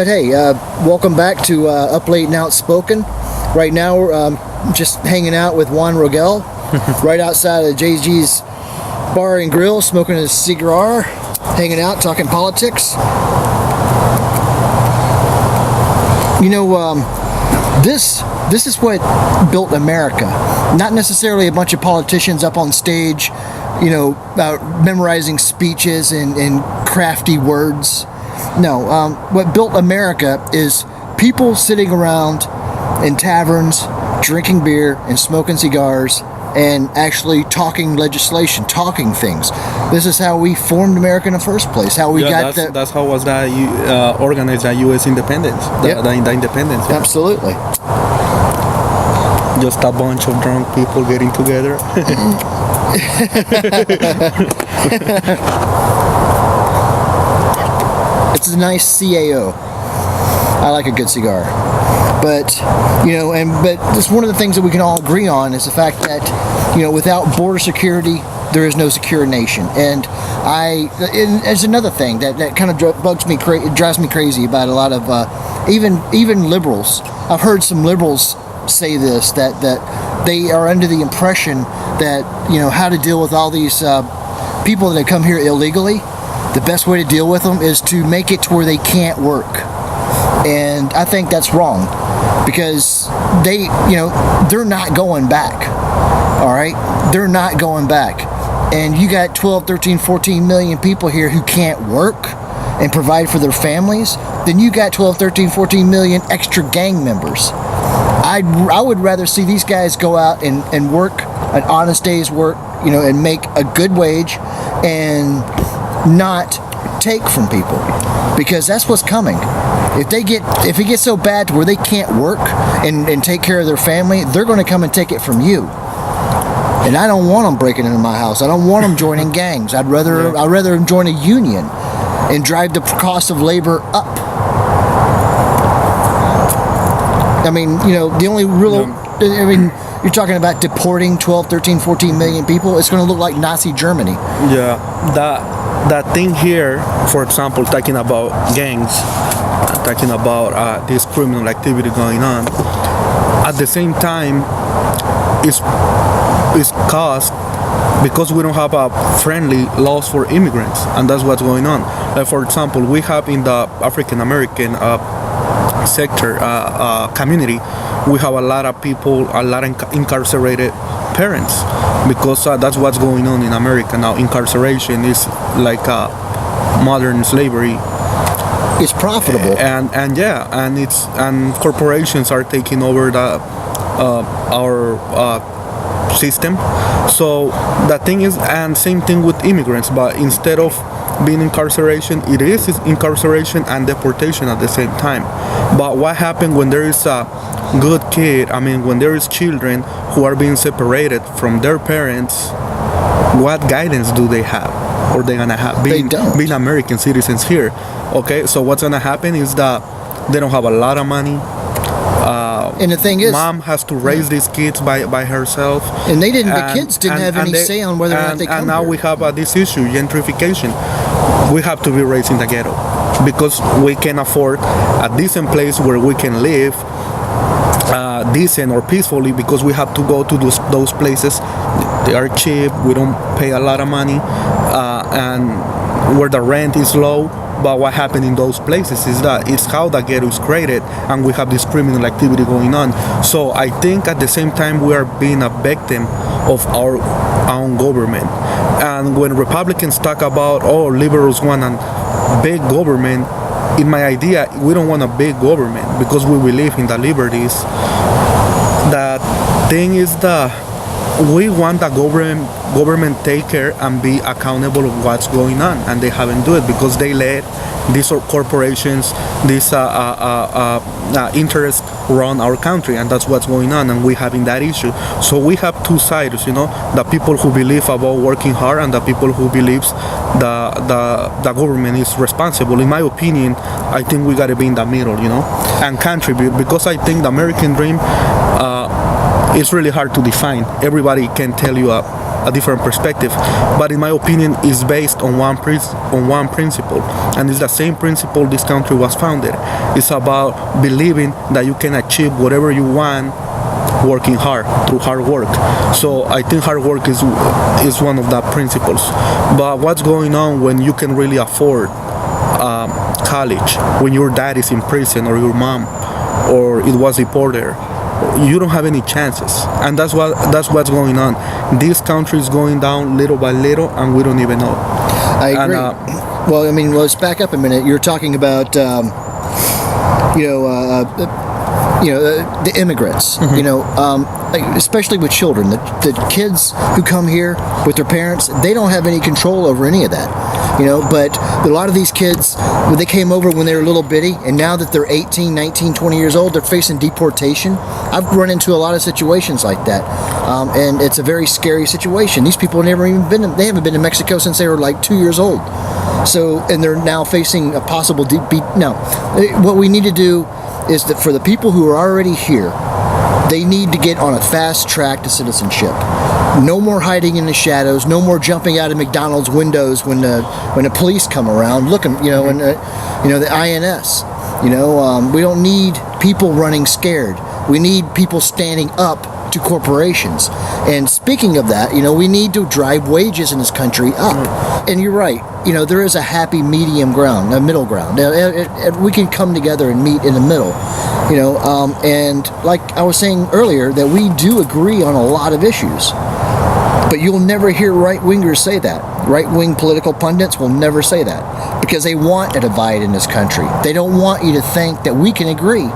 But hey, welcome back to Up Late and Outspoken. Right now, we're just hanging out with Juan Rogel, right outside of JG's Bar and Grill, smoking a cigar, hanging out, talking politics. You know, this is what built America. Not necessarily a bunch of politicians up on stage, you know, memorizing speeches and crafty words. No, what built America is people sitting around in taverns, drinking beer and smoking cigars, and actually talking legislation, talking things. This is how we formed America in the first place. How we got that. That's how was that organized the U.S. independence. The independence. Yeah. Absolutely. Just a bunch of drunk people getting together. It's a nice CAO. I like a good cigar. But, you know, but just one of the things that we can all agree on is the fact that, you know, without border security, there is no secure nation. And it's another thing that kind of drives me crazy about a lot of, even liberals. I've heard some liberals say this, that they are under the impression that, you know, how to deal with all these people that have come here illegally. The best way to deal with them is to make it to where they can't work. And I think that's wrong, because they're not going back. All right? They're not going back. And you got 12, 13, 14 million people here who can't work and provide for their families. Then you got 12, 13, 14 million extra gang members. I would rather see these guys go out and work an honest day's work, you know, and make a good wage and not take from people, because that's what's coming. If it gets so bad to where they can't work and take care of their family, they're going to come and take it from you. And I don't want them breaking into my house. I don't want them joining gangs. I'd rather them join a union and drive the cost of labor up. I mean, you know, the only real, I mean, you're talking about deporting 12, 13, 14 million people. It's going to look like Nazi Germany. Yeah, that thing here, for example, talking about gangs, talking about this criminal activity going on, at the same time, it's caused because we don't have a friendly laws for immigrants, and that's what's going on. Like, for example, we have in the African American sector community, we have a lot of people, a lot of incarcerated parents, because that's what's going on in America now. Incarceration is like modern slavery. It's profitable, and corporations are taking over our system. So the thing is, and same thing with immigrants, but instead of being incarceration, it is incarceration and deportation at the same time. But what happens when there is a good kid, when there is children who are being separated from their parents, what guidance do they have? Or they're gonna have being American citizens here? Okay, so what's gonna happen is that they don't have a lot of money. And the thing is, mom has to raise these kids by herself, and the kids didn't have any say on whether or not they come and now here. We have this issue, gentrification. We have to be raised in the ghetto because we can afford a decent place where we can live decent or peacefully, because we have to go to those places. They are cheap, we don't pay a lot of money, and where the rent is low. But what happened in those places is that it's how the ghetto is created, and we have this criminal activity going on. So I think at the same time we are being a victim of our own government. And when Republicans talk about, liberals want a big government, in my idea, we don't want a big government because we believe in the liberties. The thing is that we want the government take care and be accountable of what's going on, and they haven't do it because they let these corporations, these interests run our country, and that's what's going on, and we're having that issue. So we have two sides, you know, the people who believe about working hard and the people who believes the government is responsible. In my opinion, I think we got to be in the middle, you know, and contribute, because I think the American dream it's really hard to define. Everybody can tell you a different perspective. But in my opinion, it's based on one principle, and it's the same principle this country was founded. It's about believing that you can achieve whatever you want working hard through hard work. So I think hard work is one of the principles. But what's going on when you can really afford college, when your dad is in prison or your mom or it was deported? You don't have any chances, and that's what's going on. This country is going down little by little, and we don't even know. I agree. Well, I mean, let's back up a minute. You're talking about, the immigrants. Like, especially with children, the kids who come here with their parents, they don't have any control over any of that. But a lot of these kids, when they came over when they were little bitty, and now that they're 18, 19, 20 years old, they're facing deportation. I've run into a lot of situations like that, and it's a very scary situation. These people have they haven't been to Mexico since they were like 2 years old. So, and they're now facing a possible what we need to do is that for the people who are already here, they need to get on a fast track to citizenship. No more hiding in the shadows. No more jumping out of McDonald's windows when the police come around looking. The INS. We don't need people running scared. We need people standing up to corporations. And speaking of that, we need to drive wages in this country up. And you're right. There is a happy medium ground, a middle ground. We can come together and meet in the middle. And like I was saying earlier, that we do agree on a lot of issues. But you'll never hear right-wingers say that. Right-wing political pundits will never say that because they want a divide in this country. They don't want you to think that we can agree.